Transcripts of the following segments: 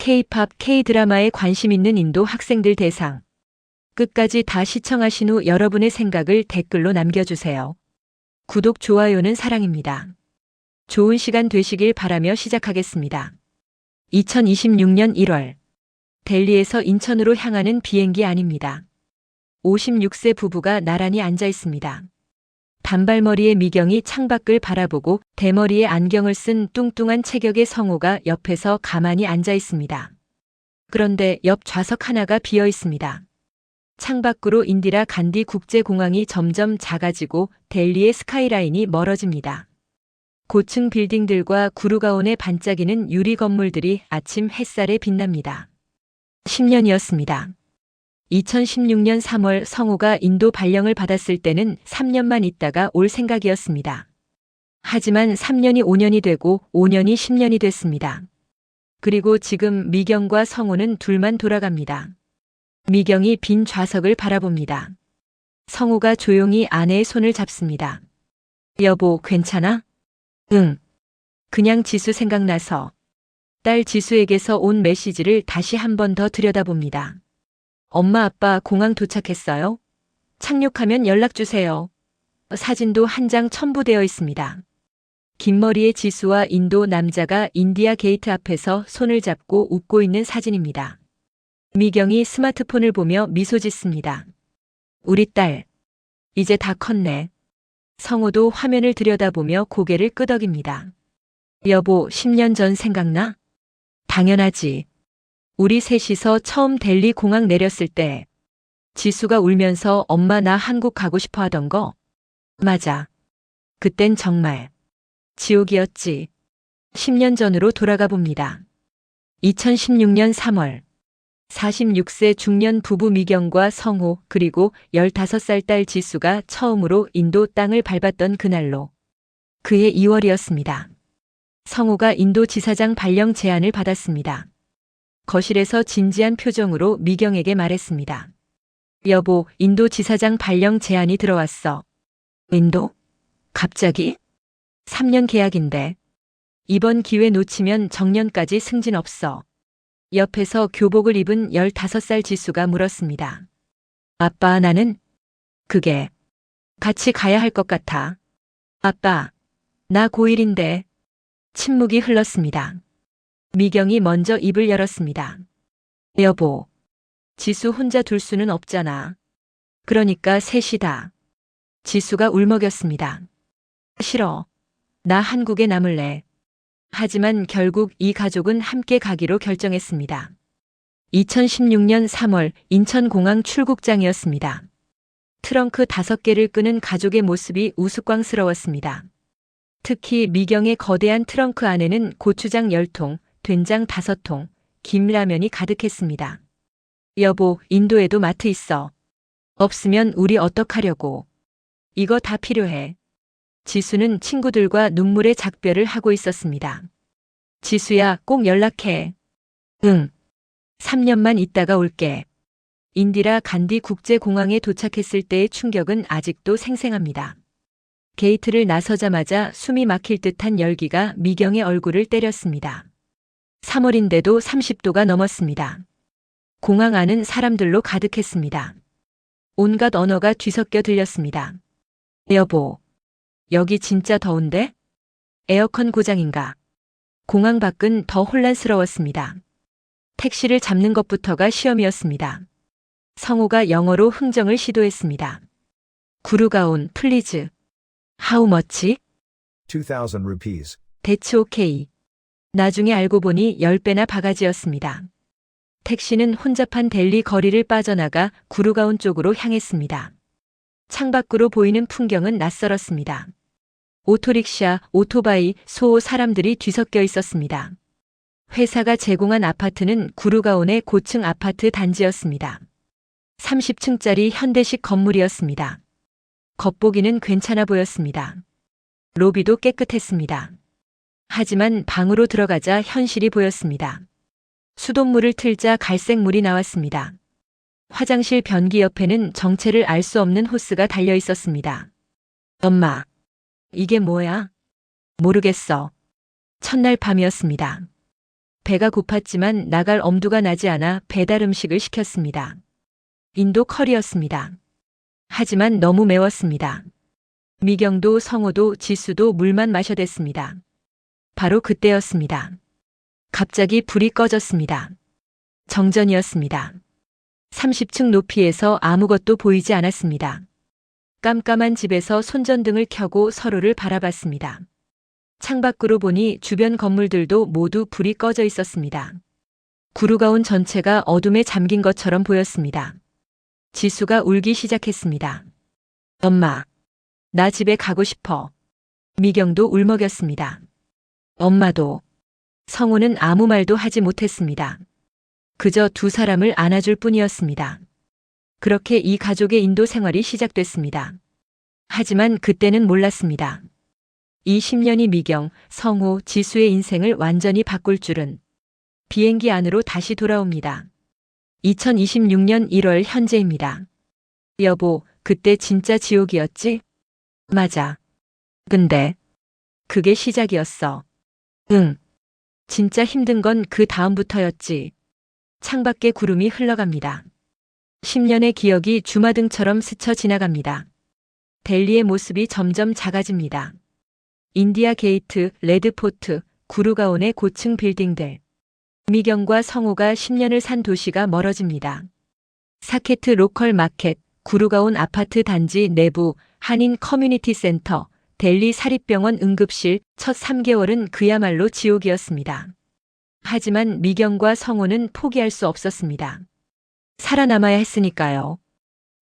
K-팝, K-드라마에 관심 있는 인도 학생들 대상. 끝까지 다 시청하신 후 여러분의 생각을 댓글로 남겨주세요. 구독, 좋아요는 사랑입니다. 좋은 시간 되시길 바라며 시작하겠습니다. 2026년 1월. 델리에서 인천으로 향하는 비행기 안입니다. 56세 부부가 나란히 앉아 있습니다. 단발머리의 미경이 창밖을 바라보고 대머리에 안경을 쓴 뚱뚱한 체격의 성우가 옆에서 가만히 앉아 있습니다. 그런데 옆 좌석 하나가 비어 있습니다. 창밖으로 인디라 간디 국제공항이 점점 작아지고 델리의 스카이라인이 멀어집니다. 고층 빌딩들과 구루가온에 반짝이는 유리 건물들이 아침 햇살에 빛납니다. 10년이었습니다. 2016년 3월 성우가 인도 발령을 받았을 때는 3년만 있다가 올 생각이었습니다. 하지만 3년이 5년이 되고 5년이 10년이 됐습니다. 그리고 지금 미경과 성우는 둘만 돌아갑니다. 미경이 빈 좌석을 바라봅니다. 성우가 조용히 아내의 손을 잡습니다. 여보, 괜찮아? 응. 그냥 지수 생각나서. 딸 지수에게서 온 메시지를 다시 한 번 더 들여다봅니다. 엄마, 아빠 공항 도착했어요? 착륙하면 연락주세요. 사진도 한 장 첨부되어 있습니다. 긴 머리의 지수와 인도 남자가 인디아 게이트 앞에서 손을 잡고 웃고 있는 사진입니다. 미경이 스마트폰을 보며 미소 짓습니다. 우리 딸, 이제 다 컸네. 성우도 화면을 들여다보며 고개를 끄덕입니다. 여보, 10년 전 생각나? 당연하지. 우리 셋이서 처음 델리 공항 내렸을 때 지수가 울면서 엄마 나 한국 가고 싶어 하던 거. 맞아. 그땐 정말 지옥이었지. 10년 전으로 돌아가 봅니다. 2016년 3월. 46세 중년 부부 미경과 성우 그리고 15살 딸 지수가 처음으로 인도 땅을 밟았던 그날로. 그해 2월이었습니다. 성우가 인도 지사장 발령 제안을 받았습니다. 거실에서 진지한 표정으로 미경에게 말했습니다. 여보, 인도 지사장 발령 제안이 들어왔어. 인도? 갑자기? 3년 계약인데. 이번 기회 놓치면 정년까지 승진 없어. 옆에서 교복을 입은 15살 지수가 물었습니다. 아빠, 나는? 그게 같이 가야 할 것 같아. 아빠, 나 고1인데. 침묵이 흘렀습니다. 미경이 먼저 입을 열었습니다. 여보, 지수 혼자 둘 수는 없잖아. 그러니까 셋이다. 지수가 울먹였습니다. 싫어. 나 한국에 남을래. 하지만 결국 이 가족은 함께 가기로 결정했습니다. 2016년 3월 인천공항 출국장이었습니다. 트렁크 5개를 끄는 가족의 모습이 우스꽝스러웠습니다. 특히 미경의 거대한 트렁크 안에는 고추장 10통, 된장 5통, 김라면이 가득했습니다. 여보, 인도에도 마트 있어. 없으면 우리 어떡하려고. 이거 다 필요해. 지수는 친구들과 눈물의 작별을 하고 있었습니다. 지수야, 꼭 연락해. 응. 3년만 있다가 올게. 인디라 간디 국제공항에 도착했을 때의 충격은 아직도 생생합니다. 게이트를 나서자마자 숨이 막힐 듯한 열기가 미경의 얼굴을 때렸습니다. 3월인데도 30도가 넘었습니다. 공항 안은 사람들로 가득했습니다. 온갖 언어가 뒤섞여 들렸습니다. 여보, 여기 진짜 더운데? 에어컨 고장인가? 공항 밖은 더 혼란스러웠습니다. 택시를 잡는 것부터가 시험이었습니다. 성우가 영어로 흥정을 시도했습니다. 구루가온, 플리즈. How much? 2,000 rupees. 대츠 오케이. 나중에 알고 보니 10배나 바가지였습니다. 택시는 혼잡한 델리 거리를 빠져나가 구루가온 쪽으로 향했습니다. 창밖으로 보이는 풍경은 낯설었습니다. 오토릭샤, 오토바이, 소호 사람들이 뒤섞여 있었습니다. 회사가 제공한 아파트는 구루가온의 고층 아파트 단지였습니다. 30층짜리 현대식 건물이었습니다. 겉보기는 괜찮아 보였습니다. 로비도 깨끗했습니다. 하지만 방으로 들어가자 현실이 보였습니다. 수돗물을 틀자 갈색물이 나왔습니다. 화장실 변기 옆에는 정체를 알 수 없는 호스가 달려 있었습니다. 엄마, 이게 뭐야? 모르겠어. 첫날 밤이었습니다. 배가 고팠지만 나갈 엄두가 나지 않아 배달 음식을 시켰습니다. 인도 커리였습니다. 하지만 너무 매웠습니다. 미경도 성호도 지수도 물만 마셔댔습니다. 바로 그때였습니다. 갑자기 불이 꺼졌습니다. 정전이었습니다. 30층 높이에서 아무것도 보이지 않았습니다. 깜깜한 집에서 손전등을 켜고 서로를 바라봤습니다. 창밖으로 보니 주변 건물들도 모두 불이 꺼져 있었습니다. 구루가온 전체가 어둠에 잠긴 것처럼 보였습니다. 지수가 울기 시작했습니다. 엄마, 나 집에 가고 싶어. 미경도 울먹였습니다. 엄마도. 성우는 아무 말도 하지 못했습니다. 그저 두 사람을 안아줄 뿐이었습니다. 그렇게 이 가족의 인도 생활이 시작됐습니다. 하지만 그때는 몰랐습니다. 이 10년이 미경, 성우, 지수의 인생을 완전히 바꿀 줄은. 비행기 안으로 다시 돌아옵니다. 2026년 1월 현재입니다. 여보, 그때 진짜 지옥이었지? 맞아. 근데 그게 시작이었어. 응. 진짜 힘든 건 그 다음부터였지. 창밖에 구름이 흘러갑니다. 10년의 기억이 주마등처럼 스쳐 지나갑니다. 델리의 모습이 점점 작아집니다. 인디아 게이트, 레드포트, 구루가온의 고층 빌딩들. 미경과 성우가 10년을 산 도시가 멀어집니다. 사케트 로컬 마켓, 구루가온 아파트 단지 내부, 한인 커뮤니티 센터, 델리 사립병원 응급실, 첫 3개월은 그야말로 지옥이었습니다. 하지만 미경과 성우는 포기할 수 없었습니다. 살아남아야 했으니까요.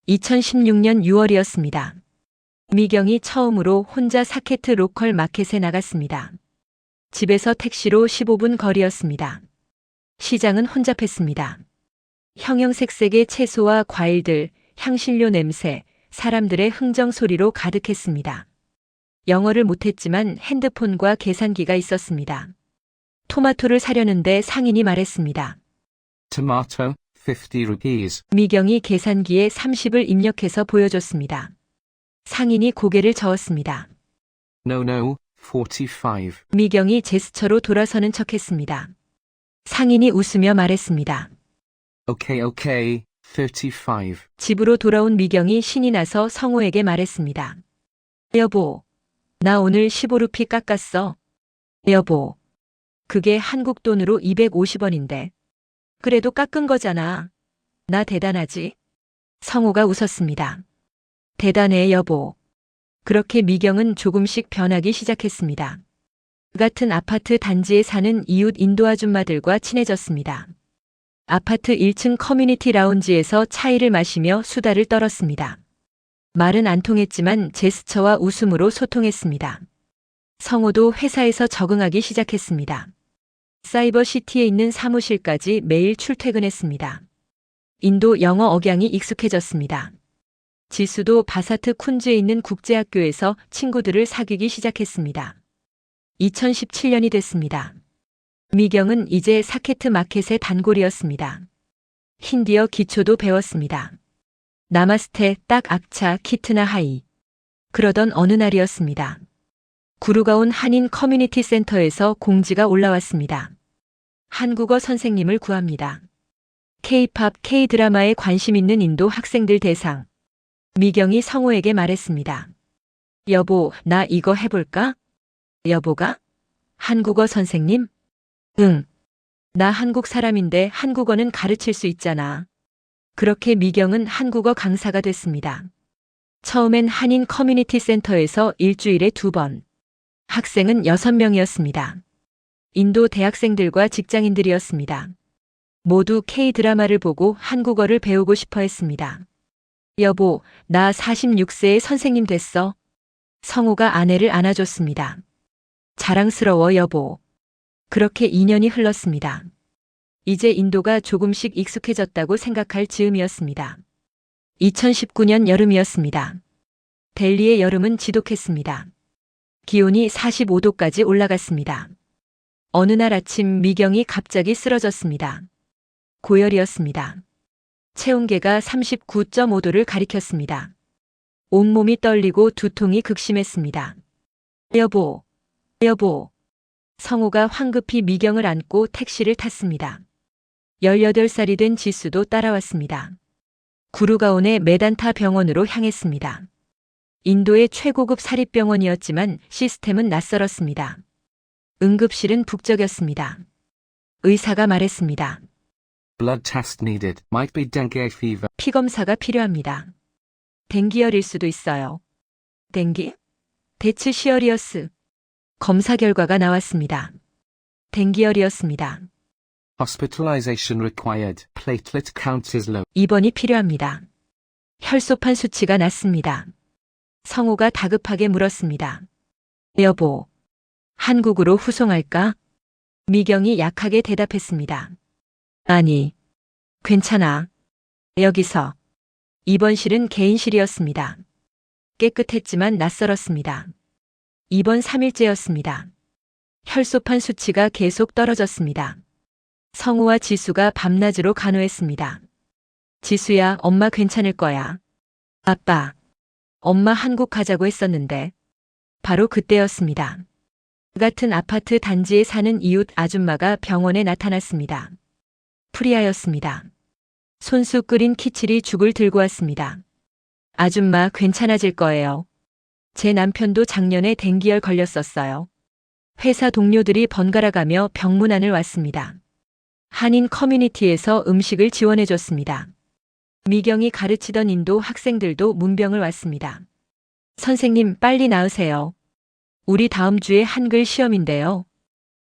2016년 6월이었습니다. 미경이 처음으로 혼자 사케트 로컬 마켓에 나갔습니다. 집에서 택시로 15분 거리였습니다. 시장은 혼잡했습니다. 형형색색의 채소와 과일들, 향신료 냄새, 사람들의 흥정 소리로 가득했습니다. 영어를 못했지만 핸드폰과 계산기가 있었습니다. 토마토를 사려는데 상인이 말했습니다. Tomato, 50 rupees. 미경이 계산기에 30을 입력해서 보여줬습니다. 상인이 고개를 저었습니다. No, 45. 미경이 제스처로 돌아서는 척했습니다. 상인이 웃으며 말했습니다. Okay, 35. 집으로 돌아온 미경이 신이 나서 성우에게 말했습니다. 여보, 나 오늘 15루피 깎았어. 여보, 그게 한국 돈으로 250원인데. 그래도 깎은 거잖아. 나 대단하지? 성우가 웃었습니다. 대단해, 여보. 그렇게 미경은 조금씩 변하기 시작했습니다. 그 같은 아파트 단지에 사는 이웃 인도 아줌마들과 친해졌습니다. 아파트 1층 커뮤니티 라운지에서 차이를 마시며 수다를 떨었습니다. 말은 안 통했지만 제스처와 웃음으로 소통했습니다. 성우도 회사에서 적응하기 시작했습니다. 사이버시티에 있는 사무실까지 매일 출퇴근했습니다. 인도 영어 억양이 익숙해졌습니다. 지수도 바사트 쿤즈에 있는 국제학교에서 친구들을 사귀기 시작했습니다. 2017년이 됐습니다. 미경은 이제 사케트 마켓의 단골이었습니다. 힌디어 기초도 배웠습니다. 나마스테, 딱 악차, 키트나 하이. 그러던 어느 날이었습니다. 구루가온 한인 커뮤니티 센터에서 공지가 올라왔습니다. 한국어 선생님을 구합니다. K-팝, K-드라마에 관심 있는 인도 학생들 대상. 미경이 성우에게 말했습니다. 여보, 나 이거 해볼까? 여보가? 한국어 선생님? 응. 나 한국 사람인데 한국어는 가르칠 수 있잖아. 그렇게 미경은 한국어 강사가 됐습니다. 처음엔 한인 커뮤니티 센터에서 일주일에 2번. 학생은 6명이었습니다. 인도 대학생들과 직장인들이었습니다. 모두 K-드라마를 보고 한국어를 배우고 싶어 했습니다. 여보, 나 46세의 선생님 됐어. 성우가 아내를 안아줬습니다. 자랑스러워, 여보. 그렇게 2년이 흘렀습니다. 이제 인도가 조금씩 익숙해졌다고 생각할 즈음이었습니다. 2019년 여름이었습니다. 델리의 여름은 지독했습니다. 기온이 45도까지 올라갔습니다. 어느 날 아침 미경이 갑자기 쓰러졌습니다. 고열이었습니다. 체온계가 39.5도를 가리켰습니다. 온몸이 떨리고 두통이 극심했습니다. 여보, 성우가 황급히 미경을 안고 택시를 탔습니다. 18살이 된 지수도 따라왔습니다. 구루가온의 메단타 병원으로 향했습니다. 인도의 최고급 사립병원이었지만 시스템은 낯설었습니다. 응급실은 북적였습니다. 의사가 말했습니다. Blood test needed. Might be dengue fever. 피검사가 필요합니다. 댕기열일 수도 있어요. 댕기? 데츠시어리어스. 검사 결과가 나왔습니다. 댕기열이었습니다. Hospitalization required. Platelet count is low. 입원이 필요합니다. 혈소판 수치가 낮습니다. 성우가 다급하게 물었습니다. 여보, 한국으로 후송할까? 미경이 약하게 대답했습니다. 아니, 괜찮아. 여기서. 입원실은 개인실이었습니다. 깨끗했지만 낯설었습니다. 입원 3일째였습니다. 혈소판 수치가 계속 떨어졌습니다. 성우와 지수가 밤낮으로 간호했습니다. 지수야, 엄마 괜찮을 거야. 아빠, 엄마 한국 가자고 했었는데. 바로 그때였습니다. 같은 아파트 단지에 사는 이웃 아줌마가 병원에 나타났습니다. 프리아였습니다. 손수 끓인 키칠이 죽을 들고 왔습니다. 아줌마 괜찮아질 거예요. 제 남편도 작년에 댕기열 걸렸었어요. 회사 동료들이 번갈아 가며 병문안을 왔습니다. 한인 커뮤니티에서 음식을 지원해줬습니다. 미경이 가르치던 인도 학생들도 문병을 왔습니다. 선생님, 빨리 나으세요. 우리 다음 주에 한글 시험인데요.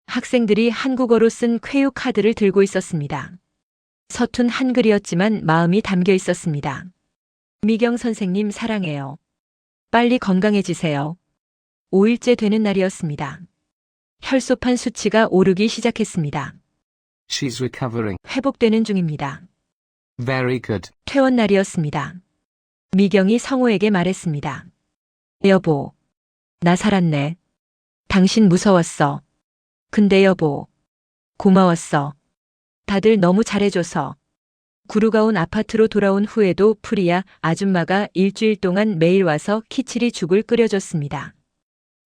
학생들이 한국어로 쓴 쾌유 카드를 들고 있었습니다. 서툰 한글이었지만 마음이 담겨 있었습니다. 미경 선생님 사랑해요. 빨리 건강해지세요. 5일째 되는 날이었습니다. 혈소판 수치가 오르기 시작했습니다. She's recovering. 회복되는 중입니다. Very good. 퇴원 날이었습니다. 미경이 성우에게 말했습니다. 여보, 나 살았네. 당신 무서웠어. 근데 여보, 고마웠어. 다들 너무 잘해줘서. 구루가온 아파트로 돌아온 후에도 프리아 아줌마가 일주일 동안 매일 와서 키칠이 죽을 끓여줬습니다.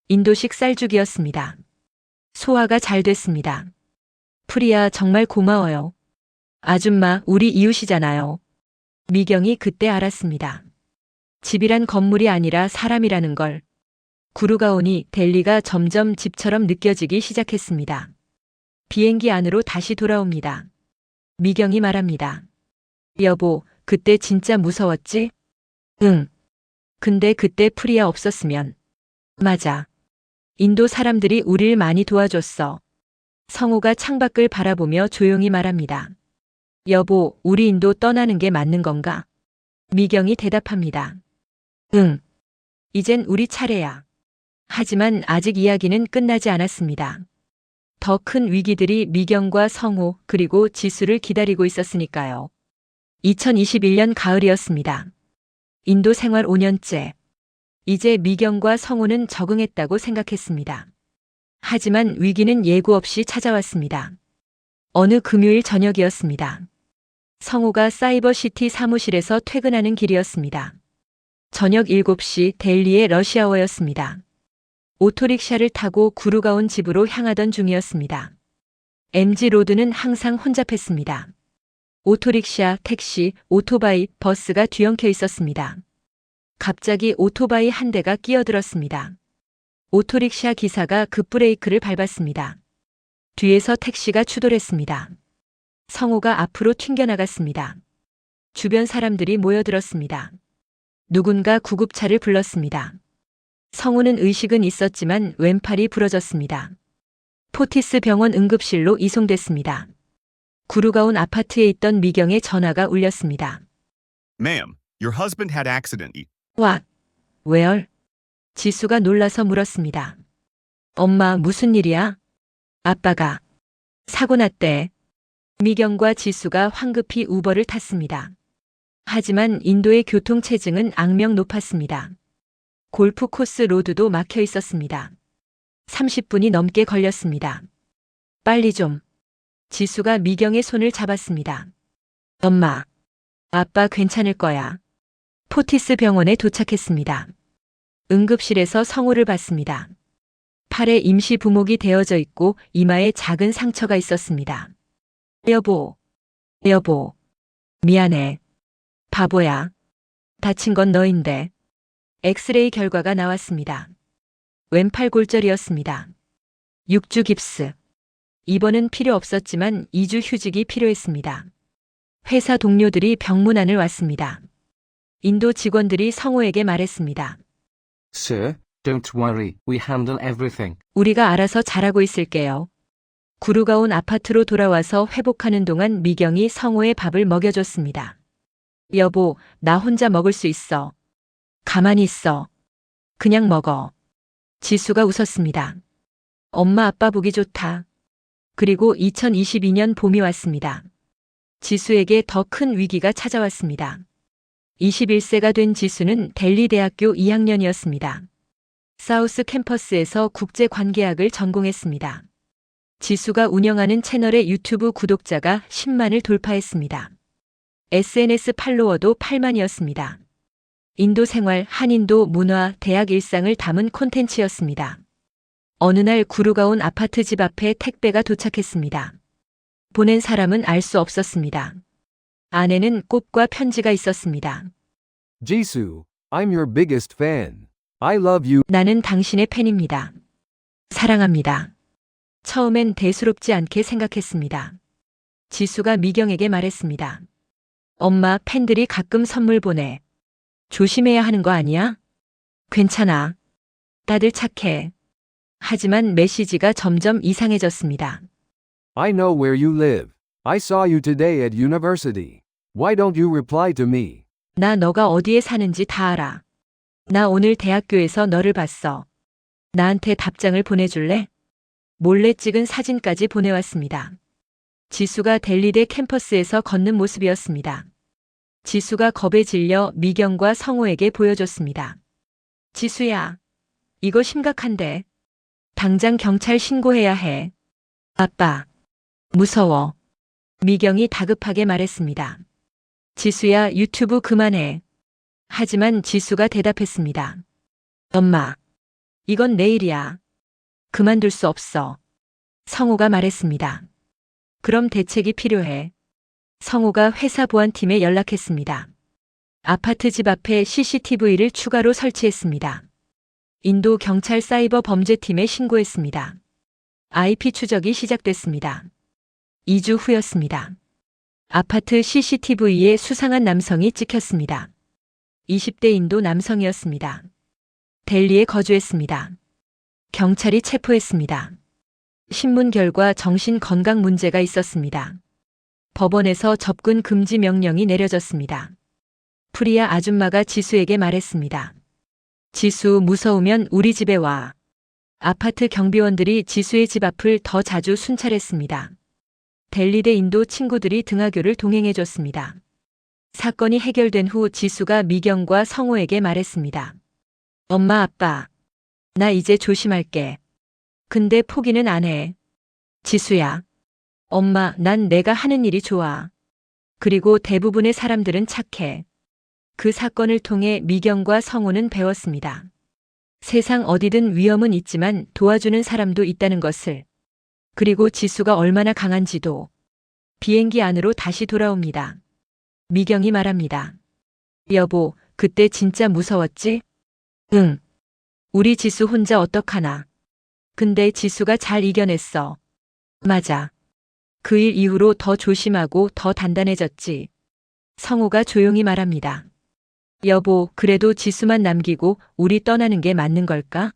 인도식 쌀죽이었습니다. 소화가 잘 됐습니다. 프리아 정말 고마워요. 아줌마, 우리 이웃이잖아요. 미경이 그때 알았습니다. 집이란 건물이 아니라 사람이라는 걸. 구루가온이 델리가 점점 집처럼 느껴지기 시작했습니다. 비행기 안으로 다시 돌아옵니다. 미경이 말합니다. 여보, 그때 진짜 무서웠지? 응. 근데 그때 프리아 없었으면. 맞아. 인도 사람들이 우릴 많이 도와줬어. 성우가 창밖을 바라보며 조용히 말합니다. 여보, 우리 인도 떠나는 게 맞는 건가? 미경이 대답합니다. 응. 이젠 우리 차례야. 하지만 아직 이야기는 끝나지 않았습니다. 더 큰 위기들이 미경과 성우 그리고 지수를 기다리고 있었으니까요. 2021년 가을이었습니다. 인도 생활 5년째. 이제 미경과 성우는 적응했다고 생각했습니다. 하지만 위기는 예고 없이 찾아왔습니다. 어느 금요일 저녁이었습니다. 성우가 사이버시티 사무실에서 퇴근하는 길이었습니다. 저녁 7시 델리의 러시아워였습니다. 오토릭샤를 타고 구루가온 집으로 향하던 중이었습니다. MG로드는 항상 혼잡했습니다. 오토릭샤, 택시, 오토바이, 버스가 뒤엉켜 있었습니다. 갑자기 오토바이 한 대가 끼어들었습니다. 오토릭샤 기사가 급브레이크를 밟았습니다. 뒤에서 택시가 추돌했습니다. 성우가 앞으로 튕겨나갔습니다. 주변 사람들이 모여들었습니다. 누군가 구급차를 불렀습니다. 성우는 의식은 있었지만 왼팔이 부러졌습니다. 포티스 병원 응급실로 이송됐습니다. 구루가온 아파트에 있던 미경의 전화가 울렸습니다. Ma'am, your husband had accident. What? Where? 지수가 놀라서 물었습니다. 엄마, 무슨 일이야? 아빠가 사고 났대. 미경과 지수가 황급히 우버를 탔습니다. 하지만 인도의 교통체증은 악명 높았습니다. 골프 코스 로드도 막혀 있었습니다. 30분이 넘게 걸렸습니다. 빨리 좀. 지수가 미경의 손을 잡았습니다. 엄마, 아빠 괜찮을 거야. 포티스 병원에 도착했습니다. 응급실에서 성우를 봤습니다. 팔에 임시 부목이 되어져 있고 이마에 작은 상처가 있었습니다. 여보, 여보, 미안해. 바보야. 다친 건 너인데. 엑스레이 결과가 나왔습니다. 왼팔 골절이었습니다. 6주 깁스. 입원은 필요 없었지만 2주 휴직이 필요했습니다. 회사 동료들이 병문안을 왔습니다. 인도 직원들이 성우에게 말했습니다. Sir, don't worry, we handle everything. 우리가 알아서 잘하고 있을게요. 구루가 온 아파트로 돌아와서 회복하는 동안 미경이 성우의 밥을 먹여줬습니다. 여보, 나 혼자 먹을 수 있어. 가만히 있어. 그냥 먹어. 지수가 웃었습니다. 엄마 아빠 보기 좋다. 그리고 2022년 봄이 왔습니다. 지수에게 더 큰 위기가 찾아왔습니다. 21세가 된 지수는 델리 대학교 2학년이었습니다. 사우스 캠퍼스에서 국제관계학을 전공했습니다. 지수가 운영하는 채널의 유튜브 구독자가 10만을 돌파했습니다. SNS 팔로워도 8만이었습니다. 인도 생활, 한인도 문화, 대학 일상을 담은 콘텐츠였습니다. 어느 날 구루가 온 아파트 집 앞에 택배가 도착했습니다. 보낸 사람은 알 수 없었습니다. 안에는 꽃과 편지가 있었습니다. Jisoo, I'm your biggest fan. I love you. 나는 당신의 팬입니다. 사랑합니다. 처음엔 대수롭지 않게 생각했습니다. 지수가 미경에게 말했습니다. 엄마, 팬들이 가끔 선물 보내. 조심해야 하는 거 아니야? 괜찮아. 다들 착해. 하지만 메시지가 점점 이상해졌습니다. I know where you live. I saw you today at university. Why don't you reply to me? 나 너가 어디에 사는지 다 알아. 나 오늘 대학교에서 너를 봤어. 나한테 답장을 보내줄래? 몰래 찍은 사진까지 보내왔습니다. 지수가 델리대 캠퍼스에서 걷는 모습이었습니다. 지수가 겁에 질려 미경과 성우에게 보여줬습니다. 지수야, 이거 심각한데. 당장 경찰 신고해야 해. 아빠, 무서워. 미경이 다급하게 말했습니다. 지수야, 유튜브 그만해. 하지만 지수가 대답했습니다. 엄마, 이건 내 일이야. 그만둘 수 없어. 성우가 말했습니다. 그럼 대책이 필요해. 성우가 회사 보안팀에 연락했습니다. 아파트 집 앞에 CCTV를 추가로 설치했습니다. 인도 경찰 사이버 범죄팀에 신고했습니다. IP 추적이 시작됐습니다. 2주 후였습니다. 아파트 CCTV에 수상한 남성이 찍혔습니다. 20대 인도 남성이었습니다. 델리에 거주했습니다. 경찰이 체포했습니다. 신문 결과 정신건강 문제가 있었습니다. 법원에서 접근 금지 명령이 내려졌습니다. 프리아 아줌마가 지수에게 말했습니다. 지수, 무서우면 우리 집에 와. 아파트 경비원들이 지수의 집 앞을 더 자주 순찰했습니다. 델리대 인도 친구들이 등하교를 동행해줬습니다. 사건이 해결된 후 지수가 미경과 성우에게 말했습니다. 엄마, 아빠, 나 이제 조심할게. 근데 포기는 안 해. 지수야. 엄마, 난 내가 하는 일이 좋아. 그리고 대부분의 사람들은 착해. 그 사건을 통해 미경과 성우는 배웠습니다. 세상 어디든 위험은 있지만 도와주는 사람도 있다는 것을. 그리고 지수가 얼마나 강한지도. 비행기 안으로 다시 돌아옵니다. 미경이 말합니다. 여보, 그때 진짜 무서웠지? 응. 우리 지수 혼자 어떡하나. 근데 지수가 잘 이겨냈어. 맞아. 그 일 이후로 더 조심하고 더 단단해졌지. 성우가 조용히 말합니다. 여보, 그래도 지수만 남기고 우리 떠나는 게 맞는 걸까?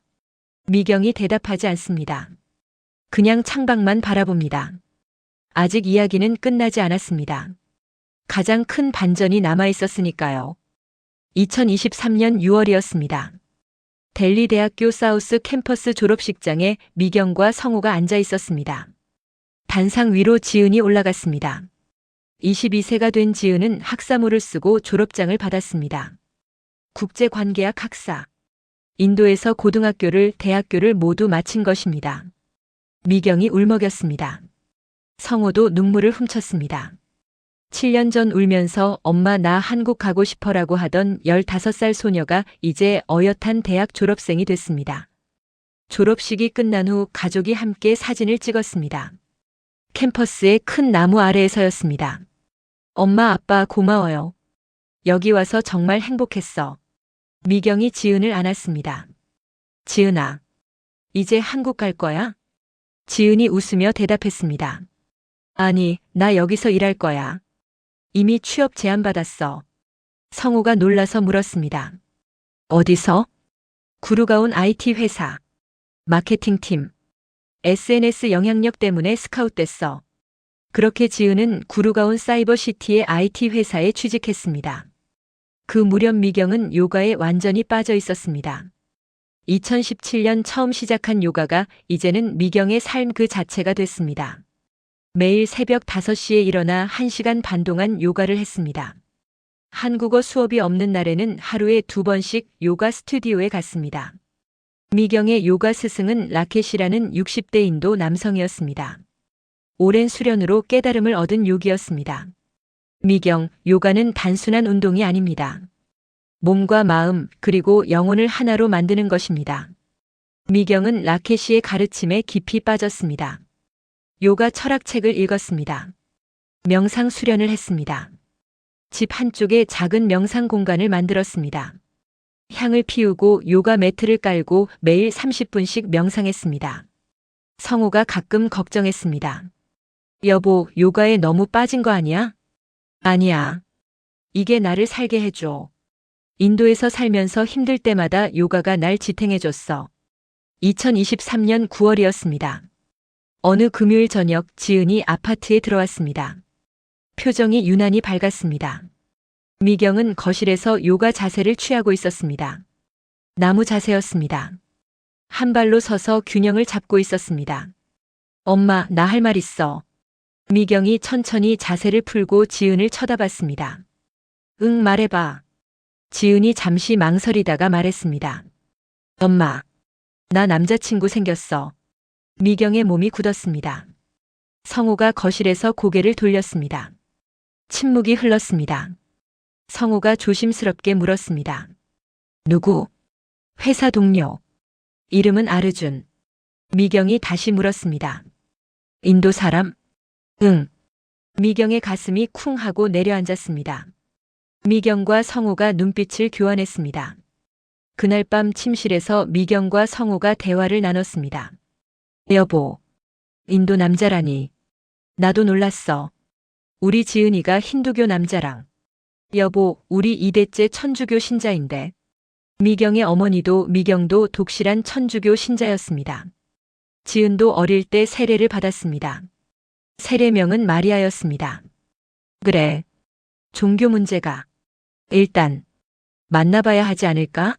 미경이 대답하지 않습니다. 그냥 창밖만 바라봅니다. 아직 이야기는 끝나지 않았습니다. 가장 큰 반전이 남아 있었으니까요. 2023년 6월이었습니다. 델리 대학교 사우스 캠퍼스 졸업식장에 미경과 성우가 앉아 있었습니다. 단상 위로 지은이 올라갔습니다. 22세가 된 지은은 학사모를 쓰고 졸업장을 받았습니다. 국제관계학 학사. 인도에서 고등학교를, 대학교를 모두 마친 것입니다. 미경이 울먹였습니다. 성우도 눈물을 훔쳤습니다. 7년 전 울면서 엄마 나 한국 가고 싶어라고 하던 15살 소녀가 이제 어엿한 대학 졸업생이 됐습니다. 졸업식이 끝난 후 가족이 함께 사진을 찍었습니다. 캠퍼스의 큰 나무 아래에서였습니다. 엄마, 아빠 고마워요. 여기 와서 정말 행복했어. 미경이 지은을 안았습니다. 지은아, 이제 한국 갈 거야? 지은이 웃으며 대답했습니다. 아니, 나 여기서 일할 거야. 이미 취업 제안 받았어. 성우가 놀라서 물었습니다. 어디서? 구루가 온 IT 회사. 마케팅팀. SNS 영향력 때문에 스카웃됐어. 그렇게 지은은 구루가 온 사이버시티의 IT 회사에 취직했습니다. 그 무렵 미경은 요가에 완전히 빠져 있었습니다. 2017년 처음 시작한 요가가 이제는 미경의 삶 그 자체가 됐습니다. 매일 새벽 5시에 일어나 1시간 반 동안 요가를 했습니다. 한국어 수업이 없는 날에는 하루에 2번씩 요가 스튜디오에 갔습니다. 미경의 요가 스승은 라켓이라는 60대 인도 남성이었습니다. 오랜 수련으로 깨달음을 얻은 요기였습니다. 미경, 요가는 단순한 운동이 아닙니다. 몸과 마음 그리고 영혼을 하나로 만드는 것입니다. 미경은 라켓이의 가르침에 깊이 빠졌습니다. 요가 철학책을 읽었습니다. 명상 수련을 했습니다. 집 한쪽에 작은 명상 공간을 만들었습니다. 향을 피우고 요가 매트를 깔고 매일 30분씩 명상했습니다. 성우가 가끔 걱정했습니다. 여보, 요가에 너무 빠진 거 아니야? 아니야. 이게 나를 살게 해줘. 인도에서 살면서 힘들 때마다 요가가 날 지탱해줬어. 2023년 9월이었습니다. 어느 금요일 저녁 지은이 아파트에 들어왔습니다. 표정이 유난히 밝았습니다. 미경은 거실에서 요가 자세를 취하고 있었습니다. 나무 자세였습니다. 한 발로 서서 균형을 잡고 있었습니다. 엄마, 나 할 말 있어. 미경이 천천히 자세를 풀고 지은을 쳐다봤습니다. 응, 말해봐. 지은이 잠시 망설이다가 말했습니다. 엄마, 나 남자친구 생겼어. 미경의 몸이 굳었습니다. 성우가 거실에서 고개를 돌렸습니다. 침묵이 흘렀습니다. 성우가 조심스럽게 물었습니다. 누구? 회사 동료. 이름은 아르준. 미경이 다시 물었습니다. 인도 사람? 응. 미경의 가슴이 쿵 하고 내려앉았습니다. 미경과 성우가 눈빛을 교환했습니다. 그날 밤 침실에서 미경과 성우가 대화를 나눴습니다. 여보, 인도 남자라니. 나도 놀랐어. 우리 지은이가 힌두교 남자랑. 여보, 우리 2대째 천주교 신자인데. 미경의 어머니도 미경도 독실한 천주교 신자였습니다. 지은도 어릴 때 세례를 받았습니다. 세례명은 마리아였습니다. 그래. 종교 문제가. 일단 만나봐야 하지 않을까?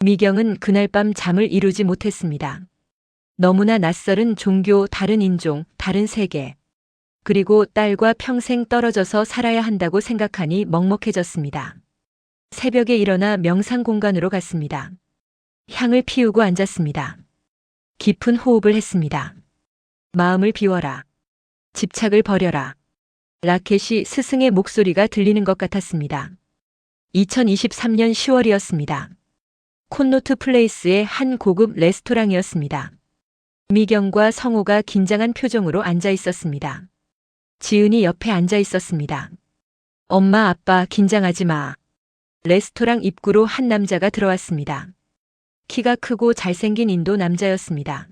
미경은 그날 밤 잠을 이루지 못했습니다. 너무나 낯설은 종교, 다른 인종, 다른 세계. 그리고 딸과 평생 떨어져서 살아야 한다고 생각하니 먹먹해졌습니다. 새벽에 일어나 명상 공간으로 갔습니다. 향을 피우고 앉았습니다. 깊은 호흡을 했습니다. 마음을 비워라. 집착을 버려라. 라켓이 스승의 목소리가 들리는 것 같았습니다. 2023년 10월이었습니다. 콘노트 플레이스의 한 고급 레스토랑이었습니다. 미경과 성우가 긴장한 표정으로 앉아 있었습니다. 지은이 옆에 앉아 있었습니다. 엄마, 아빠, 긴장하지 마. 레스토랑 입구로 한 남자가 들어왔습니다. 키가 크고 잘생긴 인도 남자였습니다.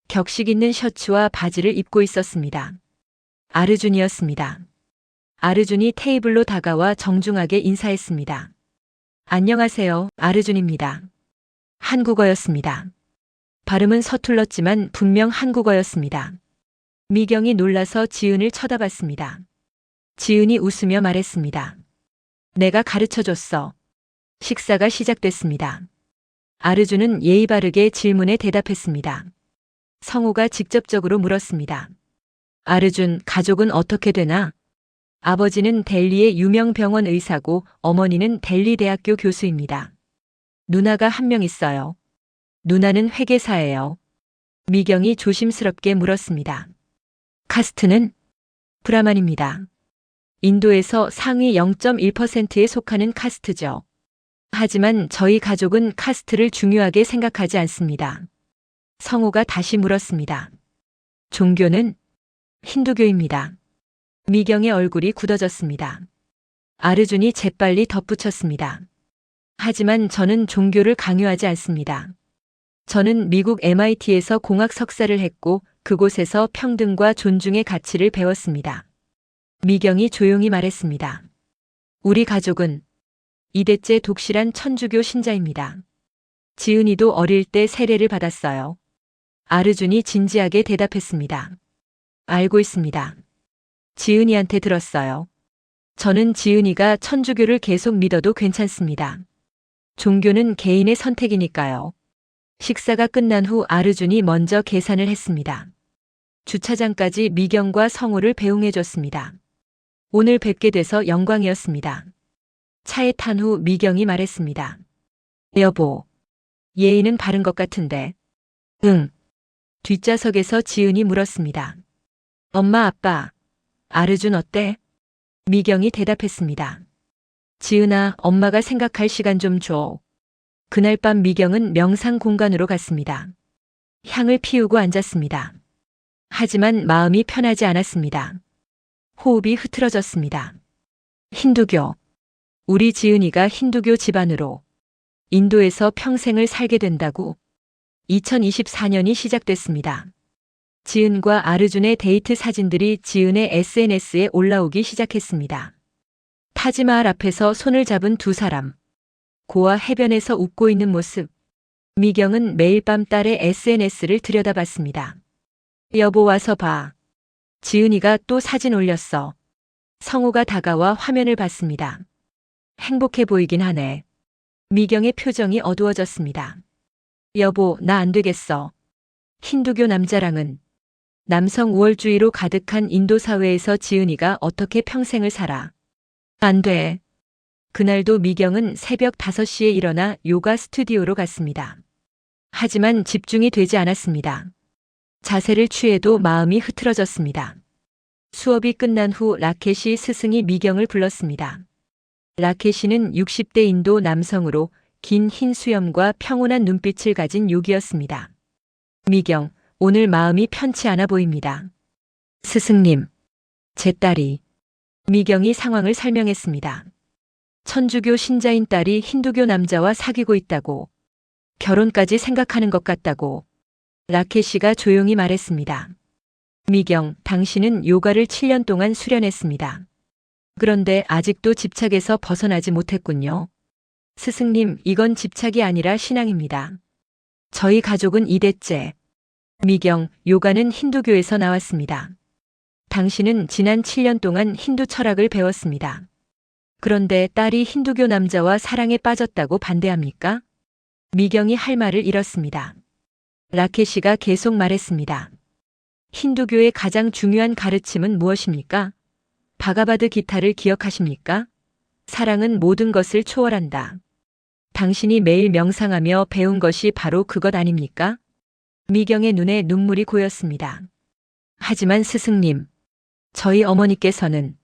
격식 있는 셔츠와 바지를 입고 있었습니다. 아르준이었습니다. 아르준이 테이블로 다가와 정중하게 인사했습니다. 안녕하세요, 아르준입니다. 한국어였습니다. 발음은 서툴렀지만 분명 한국어였습니다. 미경이 놀라서 지은을 쳐다봤습니다. 지은이 웃으며 말했습니다. 내가 가르쳐줬어. 식사가 시작됐습니다. 아르준은 예의 바르게 질문에 대답했습니다. 성우가 직접적으로 물었습니다. 아르준, 가족은 어떻게 되나? 아버지는 델리의 유명 병원 의사고 어머니는 델리 대학교 교수입니다. 누나가 한 명 있어요. 누나는 회계사예요. 미경이 조심스럽게 물었습니다. 카스트는? 브라만입니다. 인도에서 상위 0.1%에 속하는 카스트죠. 하지만 저희 가족은 카스트를 중요하게 생각하지 않습니다. 성우가 다시 물었습니다. 종교는 힌두교입니다. 미경의 얼굴이 굳어졌습니다. 아르준이 재빨리 덧붙였습니다. 하지만 저는 종교를 강요하지 않습니다. 저는 미국 MIT에서 공학 석사를 했고 그곳에서 평등과 존중의 가치를 배웠습니다. 미경이 조용히 말했습니다. 우리 가족은 이대째 독실한 천주교 신자입니다. 지은이도 어릴 때 세례를 받았어요. 아르준이 진지하게 대답했습니다. 알고 있습니다. 지은이한테 들었어요. 저는 지은이가 천주교를 계속 믿어도 괜찮습니다. 종교는 개인의 선택이니까요. 식사가 끝난 후 아르준이 먼저 계산을 했습니다. 주차장까지 미경과 성우를 배웅해줬습니다. 오늘 뵙게 돼서 영광이었습니다. 차에 탄 후 미경이 말했습니다. 여보, 예의는 바른 것 같은데. 응. 뒷좌석에서 지은이 물었습니다. 엄마, 아빠, 아르준 어때? 미경이 대답했습니다. 지은아, 엄마가 생각할 시간 좀 줘. 그날 밤 미경은 명상 공간으로 갔습니다. 향을 피우고 앉았습니다. 하지만 마음이 편하지 않았습니다. 호흡이 흐트러졌습니다. 힌두교. 우리 지은이가 힌두교 집안으로 인도에서 평생을 살게 된다고. 2024년이 시작됐습니다. 지은과 아르준의 데이트 사진들이 지은의 SNS에 올라오기 시작했습니다. 타지마할 앞에서 손을 잡은 두 사람. 고아 해변에서 웃고 있는 모습. 미경은 매일 밤 딸의 SNS를 들여다봤습니다. 여보 와서 봐. 지은이가 또 사진 올렸어. 성우가 다가와 화면을 봤습니다. 행복해 보이긴 하네. 미경의 표정이 어두워졌습니다. 여보, 나 안 되겠어. 힌두교 남자랑은. 남성 우월주의로 가득한 인도 사회에서 지은이가 어떻게 평생을 살아. 안 돼. 그날도 미경은 새벽 5시에 일어나 요가 스튜디오로 갔습니다. 하지만 집중이 되지 않았습니다. 자세를 취해도 마음이 흐트러졌습니다. 수업이 끝난 후 라켓이 스승이 미경을 불렀습니다. 라켓이는 60대 인도 남성으로 긴 흰 수염과 평온한 눈빛을 가진 요기였습니다. 미경, 오늘 마음이 편치 않아 보입니다. 스승님, 제 딸이. 미경이 상황을 설명했습니다. 천주교 신자인 딸이 힌두교 남자와 사귀고 있다고. 결혼까지 생각하는 것 같다고. 라켓이가 조용히 말했습니다. 미경, 당신은 요가를 7년 동안 수련했습니다. 그런데 아직도 집착에서 벗어나지 못했군요. 스승님, 이건 집착이 아니라 신앙입니다. 저희 가족은 2대째. 미경, 요가는 힌두교에서 나왔습니다. 당신은 지난 7년 동안 힌두 철학을 배웠습니다. 그런데 딸이 힌두교 남자와 사랑에 빠졌다고 반대합니까? 미경이 할 말을 잃었습니다. 라켓이가 계속 말했습니다. 힌두교의 가장 중요한 가르침은 무엇입니까? 바가바드 기타를 기억하십니까? 사랑은 모든 것을 초월한다. 당신이 매일 명상하며 배운 것이 바로 그것 아닙니까? 미경의 눈에 눈물이 고였습니다. 하지만 스승님, 저희 어머니께서는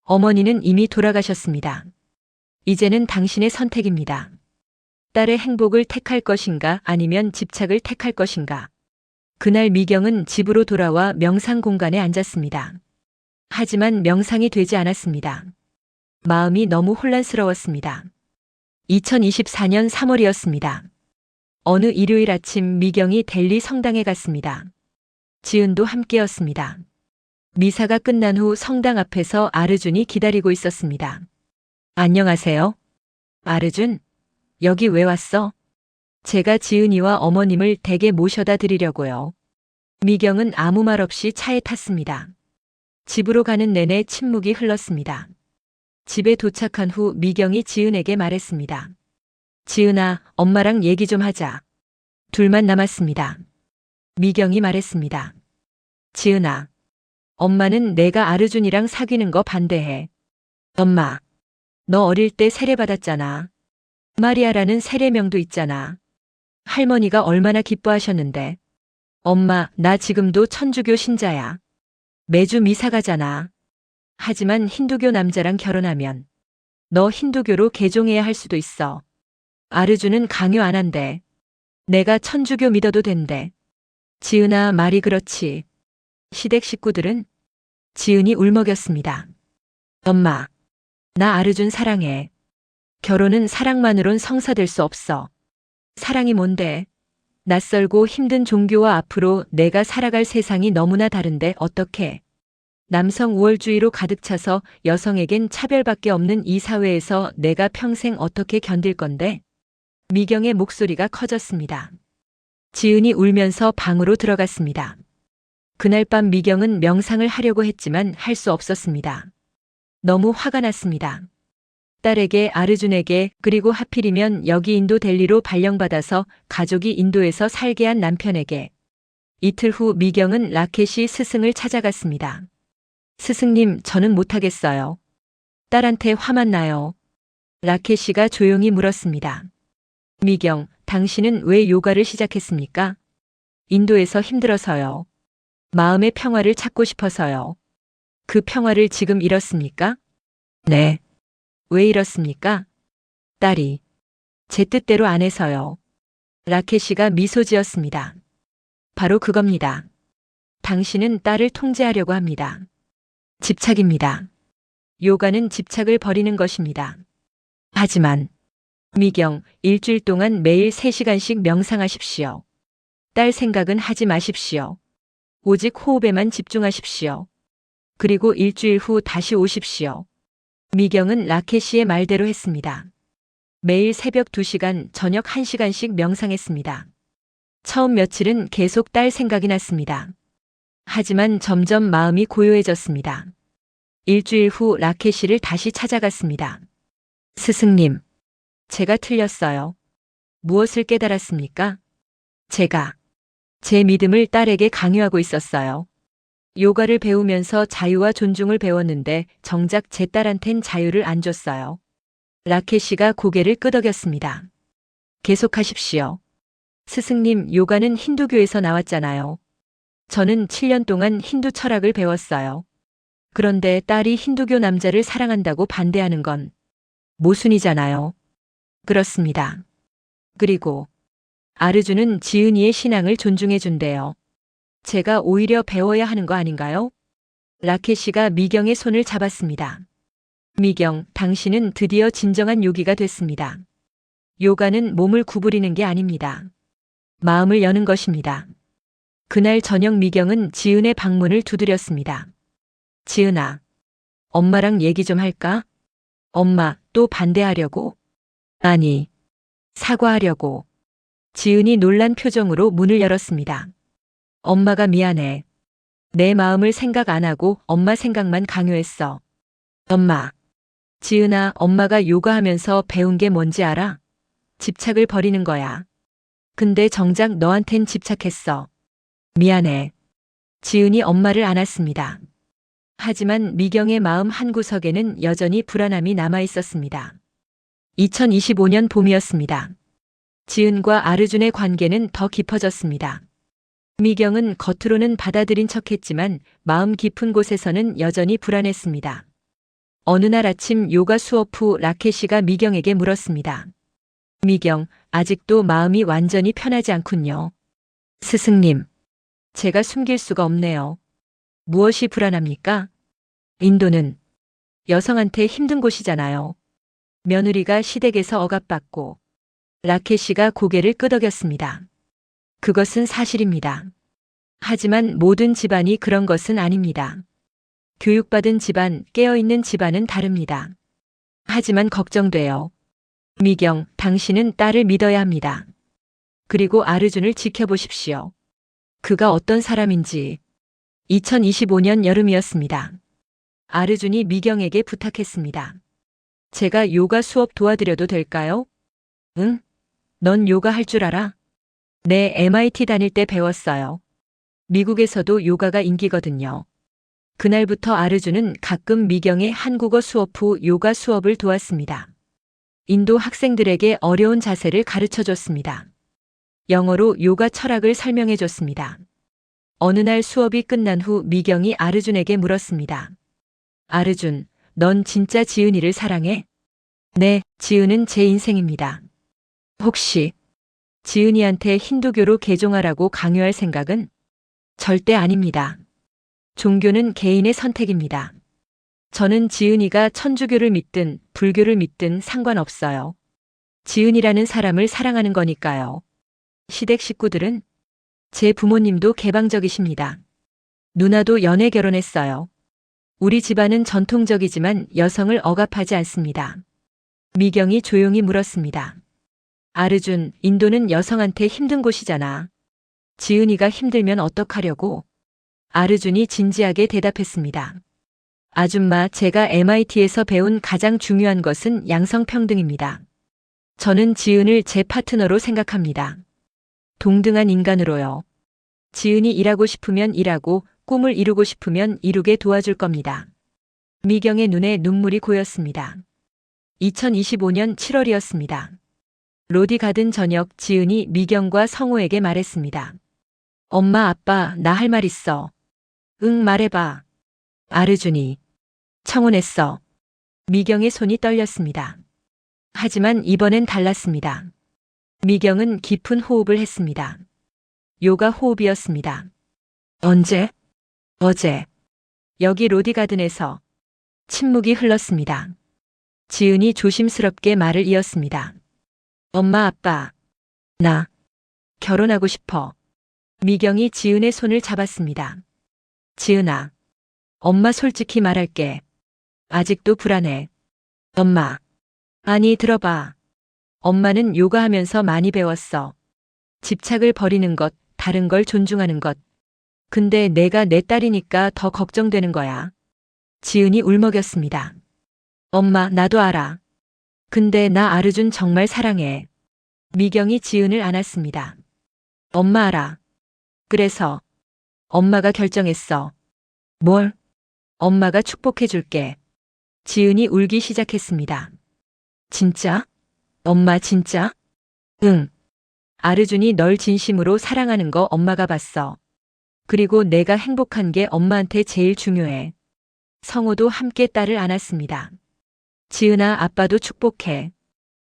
어머니는 이미 돌아가셨습니다. 이제는 당신의 선택입니다. 딸의 행복을 택할 것인가 아니면 집착을 택할 것인가. 그날 미경은 집으로 돌아와 명상 공간에 앉았습니다. 하지만 명상이 되지 않았습니다. 마음이 너무 혼란스러웠습니다. 2024년 3월이었습니다. 어느 일요일 아침 미경이 델리 성당에 갔습니다. 지은도 함께였습니다. 미사가 끝난 후 성당 앞에서 아르준이 기다리고 있었습니다. 안녕하세요. 아르준, 여기 왜 왔어? 제가 지은이와 어머님을 댁에 모셔다 드리려고요. 미경은 아무 말 없이 차에 탔습니다. 집으로 가는 내내 침묵이 흘렀습니다. 집에 도착한 후 미경이 지은에게 말했습니다. 지은아, 엄마랑 얘기 좀 하자. 둘만 남았습니다. 미경이 말했습니다. 지은아, 엄마는 내가 아르준이랑 사귀는 거 반대해. 엄마, 너 어릴 때 세례 받았잖아. 마리아라는 세례명도 있잖아. 할머니가 얼마나 기뻐하셨는데. 엄마, 나 지금도 천주교 신자야. 매주 미사 가잖아. 하지만 힌두교 남자랑 결혼하면 너 힌두교로 개종해야 할 수도 있어. 아르준은 강요 안 한대. 내가 천주교 믿어도 된대. 지은아, 말이 그렇지. 시댁 식구들은 지은이 울먹였습니다. 엄마, 나 아르준 사랑해. 결혼은 사랑만으론 성사될 수 없어. 사랑이 뭔데? 낯설고 힘든 종교와 앞으로 내가 살아갈 세상이 너무나 다른데 어떡해. 남성 우월주의로 가득 차서 여성에겐 차별밖에 없는 이 사회에서 내가 평생 어떻게 견딜 건데? 미경의 목소리가 커졌습니다. 지은이 울면서 방으로 들어갔습니다. 그날 밤 미경은 명상을 하려고 했지만 할 수 없었습니다. 너무 화가 났습니다. 딸에게, 아르준에게, 그리고 하필이면 여기 인도 델리로 발령받아서 가족이 인도에서 살게 한 남편에게. 이틀 후 미경은 라켓이 스승을 찾아갔습니다. 스승님, 저는 못하겠어요. 딸한테 화만 나요. 라켓이가 조용히 물었습니다. 미경, 당신은 왜 요가를 시작했습니까? 인도에서 힘들어서요. 마음의 평화를 찾고 싶어서요. 그 평화를 지금 잃었습니까? 네. 왜 이렇습니까? 딸이. 제 뜻대로 안 해서요. 라켓이가 미소 지었습니다. 바로 그겁니다. 당신은 딸을 통제하려고 합니다. 집착입니다. 요가는 집착을 버리는 것입니다. 하지만 미경, 일주일 동안 매일 3시간씩 명상하십시오. 딸 생각은 하지 마십시오. 오직 호흡에만 집중하십시오. 그리고 일주일 후 다시 오십시오. 미경은 라켓이의 말대로 했습니다. 매일 새벽 2시간, 저녁 1시간씩 명상했습니다. 처음 며칠은 계속 딸 생각이 났습니다. 하지만 점점 마음이 고요해졌습니다. 일주일 후 라켓이를 다시 찾아갔습니다. 스승님, 제가 틀렸어요. 무엇을 깨달았습니까? 제가 제 믿음을 딸에게 강요하고 있었어요. 요가를 배우면서 자유와 존중을 배웠는데 정작 제 딸한텐 자유를 안 줬어요. 라켓이가 고개를 끄덕였습니다. 계속하십시오. 스승님, 요가는 힌두교에서 나왔잖아요. 저는 7년 동안 힌두 철학을 배웠어요. 그런데 딸이 힌두교 남자를 사랑한다고 반대하는 건 모순이잖아요. 그렇습니다. 그리고 아르준은 지은이의 신앙을 존중해 준대요. 제가 오히려 배워야 하는 거 아닌가요? 라켓이가 미경의 손을 잡았습니다. 미경, 당신은 드디어 진정한 요기가 됐습니다. 요가는 몸을 구부리는 게 아닙니다. 마음을 여는 것입니다. 그날 저녁 미경은 지은의 방문을 두드렸습니다. 지은아, 엄마랑 얘기 좀 할까? 엄마, 또 반대하려고? 아니, 사과하려고. 지은이 놀란 표정으로 문을 열었습니다. 엄마가 미안해. 내 마음을 생각 안 하고 엄마 생각만 강요했어. 엄마. 지은아, 엄마가 요가하면서 배운 게 뭔지 알아? 집착을 버리는 거야. 근데 정작 너한텐 집착했어. 미안해. 지은이 엄마를 안았습니다. 하지만 미경의 마음 한구석에는 여전히 불안함이 남아 있었습니다. 2025년 봄이었습니다. 지은과 아르준의 관계는 더 깊어졌습니다. 미경은 겉으로는 받아들인 척했지만 마음 깊은 곳에서는 여전히 불안했습니다. 어느 날 아침 요가 수업 후 라켓이가 미경에게 물었습니다. 미경, 아직도 마음이 완전히 편하지 않군요. 스승님, 제가 숨길 수가 없네요. 무엇이 불안합니까? 인도는 여성한테 힘든 곳이잖아요. 며느리가 시댁에서 억압받고. 라켓이가 고개를 끄덕였습니다. 그것은 사실입니다. 하지만 모든 집안이 그런 것은 아닙니다. 교육받은 집안, 깨어있는 집안은 다릅니다. 하지만 걱정돼요. 미경, 당신은 딸을 믿어야 합니다. 그리고 아르준을 지켜보십시오. 그가 어떤 사람인지. 2025년 여름이었습니다. 아르준이 미경에게 부탁했습니다. 제가 요가 수업 도와드려도 될까요? 응? 넌 요가 할 줄 알아? 네, MIT 다닐 때 배웠어요. 미국에서도 요가가 인기거든요. 그날부터 아르준은 가끔 미경의 한국어 수업 후 요가 수업을 도왔습니다. 인도 학생들에게 어려운 자세를 가르쳐 줬습니다. 영어로 요가 철학을 설명해 줬습니다. 어느 날 수업이 끝난 후 미경이 아르준에게 물었습니다. 아르준, 넌 진짜 지은이를 사랑해? 네, 지은은 제 인생입니다. 혹시 지은이한테 힌두교로 개종하라고 강요할 생각은 절대 아닙니다. 종교는 개인의 선택입니다. 저는 지은이가 천주교를 믿든 불교를 믿든 상관없어요. 지은이라는 사람을 사랑하는 거니까요. 시댁 식구들은 제 부모님도 개방적이십니다. 누나도 연애 결혼했어요. 우리 집안은 전통적이지만 여성을 억압하지 않습니다. 미경이 조용히 물었습니다. 아르준, 인도는 여성한테 힘든 곳이잖아. 지은이가 힘들면 어떡하려고? 아르준이 진지하게 대답했습니다. 아줌마, 제가 MIT에서 배운 가장 중요한 것은 양성평등입니다. 저는 지은을 제 파트너로 생각합니다. 동등한 인간으로요. 지은이 일하고 싶으면 일하고 꿈을 이루고 싶으면 이루게 도와줄 겁니다. 미경의 눈에 눈물이 고였습니다. 2025년 7월이었습니다. 로디 가든 저녁 지은이 미경과 성호에게 말했습니다. 엄마, 아빠, 나 할 말 있어. 응, 말해봐. 아르준이 청혼했어. 미경의 손이 떨렸습니다. 하지만 이번엔 달랐습니다. 미경은 깊은 호흡을 했습니다. 요가 호흡이었습니다. 언제? 어제. 여기 로디 가든에서. 침묵이 흘렀습니다. 지은이 조심스럽게 말을 이었습니다. 엄마, 아빠. 나 결혼하고 싶어. 미경이 지은의 손을 잡았습니다. 지은아. 엄마 솔직히 말할게. 아직도 불안해. 엄마. 아니, 들어봐. 엄마는 요가하면서 많이 배웠어. 집착을 버리는 것, 다른 걸 존중하는 것. 근데 내가 내 딸이니까 더 걱정되는 거야. 지은이 울먹였습니다. 엄마, 나도 알아. 근데 나 아르준 정말 사랑해. 미경이 지은을 안았습니다. 엄마 알아. 그래서 엄마가 결정했어. 뭘? 엄마가 축복해 줄게. 지은이 울기 시작했습니다. 진짜? 엄마 진짜? 응. 아르준이 널 진심으로 사랑하는 거 엄마가 봤어. 그리고 내가 행복한 게 엄마한테 제일 중요해. 성호도 함께 딸을 안았습니다. 지은아, 아빠도 축복해.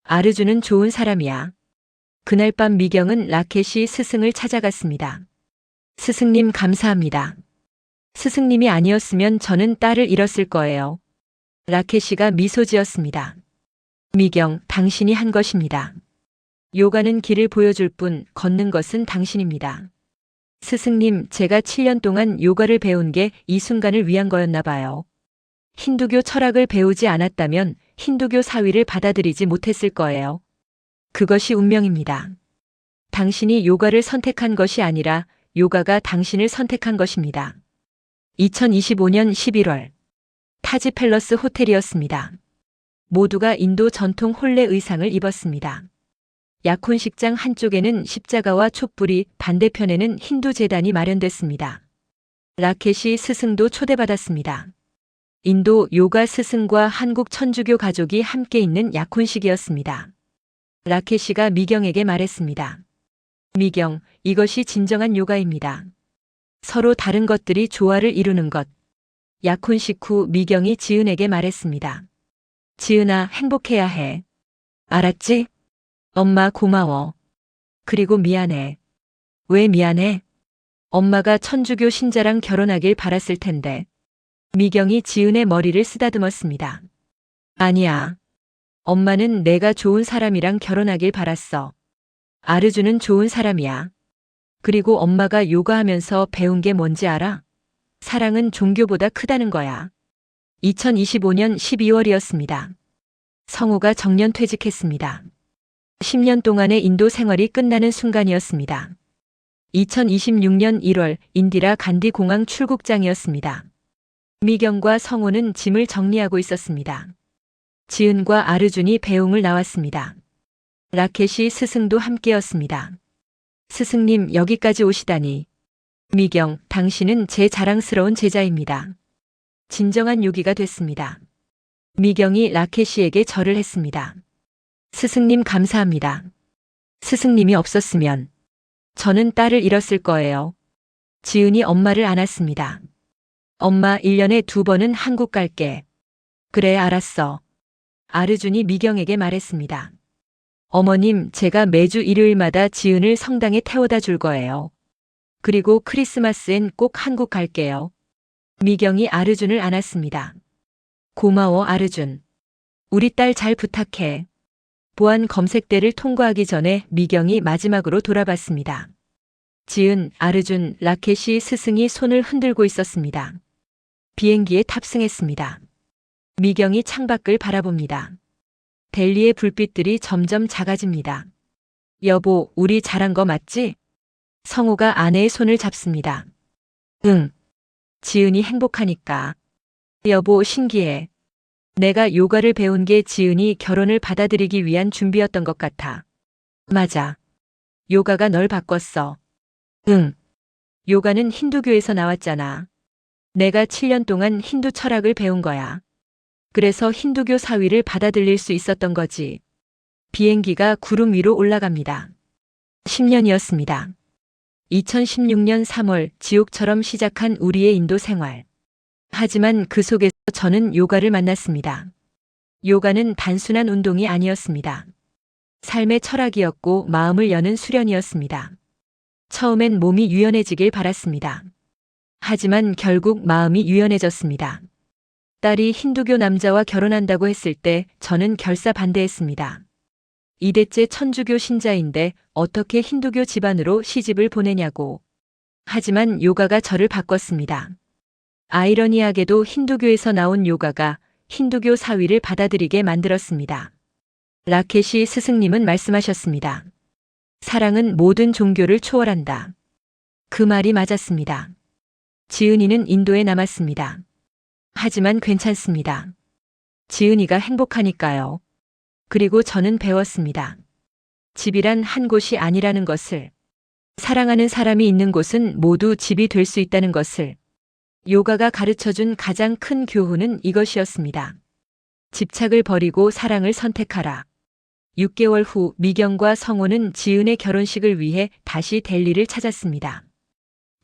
아르준은 좋은 사람이야. 그날 밤 미경은 라켓이 스승을 찾아갔습니다. 스승님 감사합니다. 스승님이 아니었으면 저는 딸을 잃었을 거예요. 라켓이가 미소 지었습니다. 미경, 당신이 한 것입니다. 요가는 길을 보여줄 뿐 걷는 것은 당신입니다. 스승님, 제가 7년 동안 요가를 배운 게 이 순간을 위한 거였나 봐요. 힌두교 철학을 배우지 않았다면 힌두교 사위를 받아들이지 못했을 거예요. 그것이 운명입니다. 당신이 요가를 선택한 것이 아니라 요가가 당신을 선택한 것입니다. 2025년 11월 타지 팰러스 호텔이었습니다. 모두가 인도 전통 홀레 의상을 입었습니다. 약혼식장 한쪽에는 십자가와 촛불이, 반대편에는 힌두 제단이 마련됐습니다. 라켓이 스승도 초대받았습니다. 인도 요가 스승과 한국 천주교 가족이 함께 있는 약혼식이었습니다. 라켓이가 미경에게 말했습니다. 미경, 이것이 진정한 요가입니다. 서로 다른 것들이 조화를 이루는 것. 약혼식 후 미경이 지은에게 말했습니다. 지은아, 행복해야 해. 알았지? 엄마 고마워. 그리고 미안해. 왜 미안해? 엄마가 천주교 신자랑 결혼하길 바랐을 텐데. 미경이 지은의 머리를 쓰다듬었습니다. 아니야. 엄마는 내가 좋은 사람이랑 결혼하길 바랐어. 아르주는 좋은 사람이야. 그리고 엄마가 요가하면서 배운 게 뭔지 알아? 사랑은 종교보다 크다는 거야. 2025년 12월이었습니다. 성우가 정년 퇴직했습니다. 10년 동안의 인도 생활이 끝나는 순간이었습니다. 2026년 1월 인디라 간디 공항 출국장이었습니다. 미경과 성우는 짐을 정리하고 있었습니다. 지은과 아르준이 배웅을 나왔습니다. 라켓이 스승도 함께였습니다. 스승님, 여기까지 오시다니. 미경, 당신은 제 자랑스러운 제자입니다. 진정한 요기가 됐습니다. 미경이 라켓이에게 절을 했습니다. 스승님 감사합니다. 스승님이 없었으면 저는 딸을 잃었을 거예요. 지은이 엄마를 안았습니다. 엄마, 1년에 2번은 한국 갈게. 그래, 알았어. 아르준이 미경에게 말했습니다. 어머님, 제가 매주 일요일마다 지은을 성당에 태워다 줄 거예요. 그리고 크리스마스엔 꼭 한국 갈게요. 미경이 아르준을 안았습니다. 고마워, 아르준. 우리 딸 잘 부탁해. 보안 검색대를 통과하기 전에 미경이 마지막으로 돌아봤습니다. 지은, 아르준, 라켓이 스승이 손을 흔들고 있었습니다. 비행기에 탑승했습니다. 미경이 창밖을 바라봅니다. 델리의 불빛들이 점점 작아집니다. 여보, 우리 잘한 거 맞지? 성우가 아내의 손을 잡습니다. 응. 지은이 행복하니까. 여보, 신기해. 내가 요가를 배운 게 지은이 결혼을 받아들이기 위한 준비였던 것 같아. 맞아. 요가가 널 바꿨어. 응. 요가는 힌두교에서 나왔잖아. 내가 7년 동안 힌두 철학을 배운 거야. 그래서 힌두교 사위를 받아들일 수 있었던 거지. 비행기가 구름 위로 올라갑니다. 10년이었습니다. 2016년 3월 지옥처럼 시작한 우리의 인도 생활. 하지만 그 속에서 저는 요가를 만났습니다. 요가는 단순한 운동이 아니었습니다. 삶의 철학이었고 마음을 여는 수련이었습니다. 처음엔 몸이 유연해지길 바랐습니다. 하지만 결국 마음이 유연해졌습니다. 딸이 힌두교 남자와 결혼한다고 했을 때 저는 결사 반대했습니다. 2대째 천주교 신자인데 어떻게 힌두교 집안으로 시집을 보내냐고. 하지만 요가가 저를 바꿨습니다. 아이러니하게도 힌두교에서 나온 요가가 힌두교 사위를 받아들이게 만들었습니다. 라켓이 스승님은 말씀하셨습니다. 사랑은 모든 종교를 초월한다. 그 말이 맞았습니다. 지은이는 인도에 남았습니다. 하지만 괜찮습니다. 지은이가 행복하니까요. 그리고 저는 배웠습니다. 집이란 한 곳이 아니라는 것을. 사랑하는 사람이 있는 곳은 모두 집이 될 수 있다는 것을. 요가가 가르쳐준 가장 큰 교훈은 이것이었습니다. 집착을 버리고 사랑을 선택하라. 6개월 후 미경과 성호는 지은의 결혼식을 위해 다시 델리를 찾았습니다.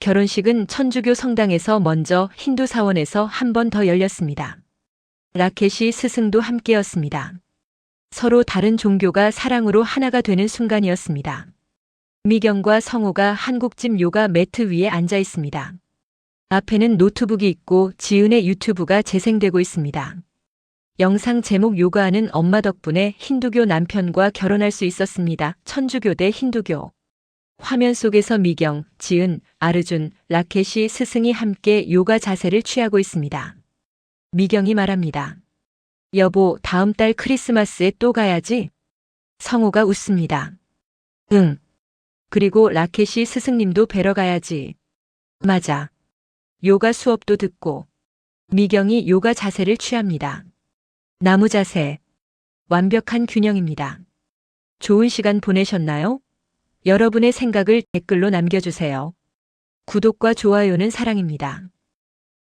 결혼식은 천주교 성당에서 먼저 힌두 사원에서 한 번 더 열렸습니다. 라켓이 스승도 함께였습니다. 서로 다른 종교가 사랑으로 하나가 되는 순간이었습니다. 미경과 성호가 한국집 요가 매트 위에 앉아 있습니다. 앞에는 노트북이 있고 지은의 유튜브가 재생되고 있습니다. 영상 제목 요가하는 엄마 덕분에 힌두교 남편과 결혼할 수 있었습니다. 천주교 대 힌두교. 화면 속에서 미경, 지은, 아르준, 라켓이 스승이 함께 요가 자세를 취하고 있습니다. 미경이 말합니다. 여보, 다음 달 크리스마스에 또 가야지? 성우가 웃습니다. 응. 그리고 라켓이 스승님도 뵈러 가야지. 맞아. 요가 수업도 듣고. 미경이 요가 자세를 취합니다. 나무 자세. 완벽한 균형입니다. 좋은 시간 보내셨나요? 여러분의 생각을 댓글로 남겨주세요. 구독과 좋아요는 사랑입니다.